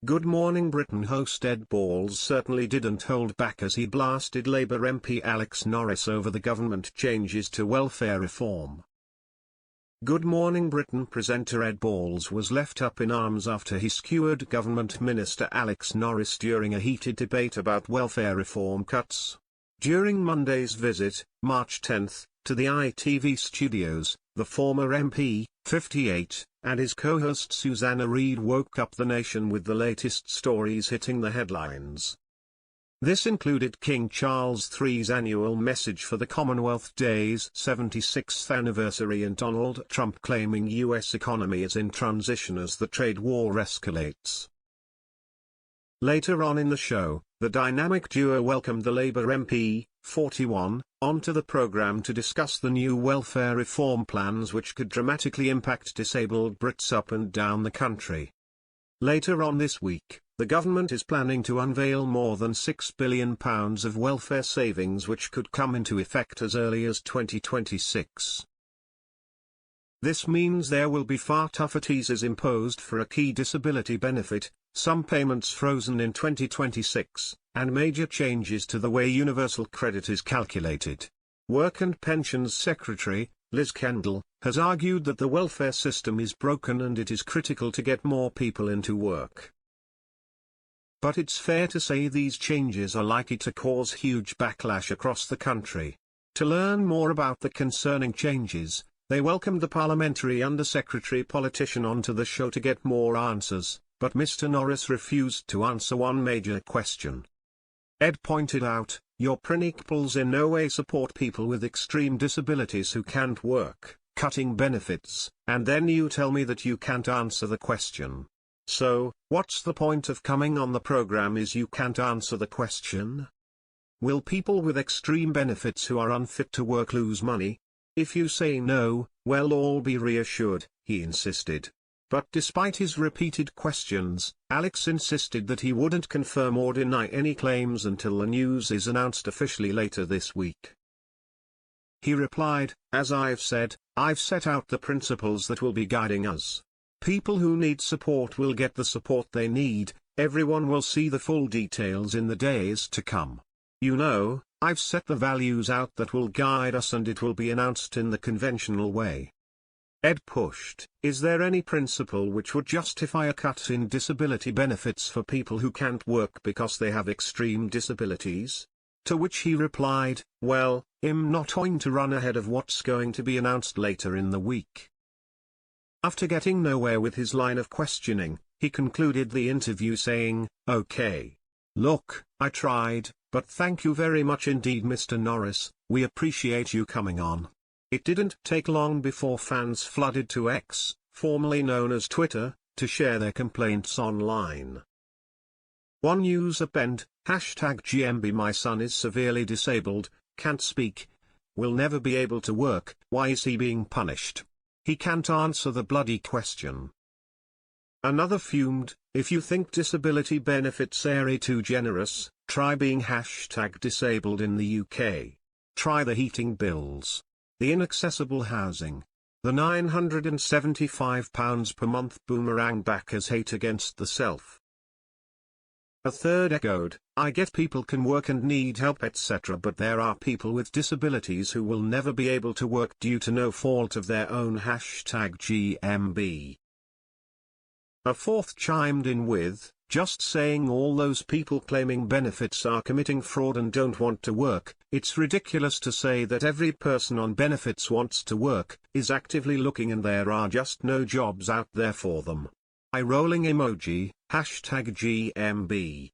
Good Morning Britain host Ed Balls certainly didn't hold back as he blasted Labour MP Alex Norris over the government changes to welfare reform. Good Morning Britain presenter Ed Balls was left up in arms after he skewered Government Minister Alex Norris during a heated debate about welfare reform cuts. During Monday's visit, March 10, to the ITV studios, the former MP, 58, and his co-host Susanna Reid woke up the nation with the latest stories hitting the headlines. This included King Charles III's annual message for the Commonwealth Day's 76th anniversary and Donald Trump claiming U.S. economy is in transition as the trade war escalates. Later on in the show, the dynamic duo welcomed the Labour MP, 41, onto the programme to discuss the new welfare reform plans which could dramatically impact disabled Brits up and down the country. Later on this week, the government is planning to unveil more than £6 billion of welfare savings which could come into effect as early as 2026. This means there will be far tougher teasers imposed for a key disability benefit, some payments frozen in 2026, and major changes to the way universal credit is calculated. Work and Pensions Secretary, Liz Kendall, has argued that the welfare system is broken and it is critical to get more people into work. But it's fair to say these changes are likely to cause huge backlash across the country. To learn more about the concerning changes, they welcomed the Parliamentary Under-Secretary politician onto the show to get more answers, but Mr. Norris refused to answer one major question. Ed pointed out, "Your principles in no way support people with extreme disabilities who can't work, cutting benefits, and then you tell me that you can't answer the question. So, what's the point of coming on the programme if you can't answer the question? Will people with extreme benefits who are unfit to work lose money? If you say no, well, all be reassured," he insisted. But despite his repeated questions, Alex insisted that he wouldn't confirm or deny any claims until the news is announced officially later this week. He replied, "As I've said, I've set out the principles that will be guiding us. People who need support will get the support they need, everyone will see the full details in the days to come. You know, I've set the values out that will guide us and it will be announced in the conventional way." Ed pushed, "Is there any principle which would justify a cut in disability benefits for people who can't work because they have extreme disabilities?" To which he replied, "Well, I'm not going to run ahead of what's going to be announced later in the week." After getting nowhere with his line of questioning, he concluded the interview saying, "Okay. Look, I tried, but thank you very much indeed, Mr. Norris, we appreciate you coming on." It didn't take long before fans flooded to X, formerly known as Twitter, to share their complaints online. One user penned, #GMB My son is severely disabled, can't speak, will never be able to work, why is he being punished? He can't answer the bloody question. Another fumed, "If you think disability benefits are too generous, try being #disabled in the UK. Try the heating bills. The inaccessible housing. The £975 per month boomerang back as hate against the self." A third echoed, "I get people can work and need help etc. but there are people with disabilities who will never be able to work due to no fault of their own #GMB. A fourth chimed in with, "Just saying all those people claiming benefits are committing fraud and don't want to work. It's ridiculous to say that every person on benefits wants to work, is actively looking and there are just no jobs out there for them. Eye rolling emoji, #GMB.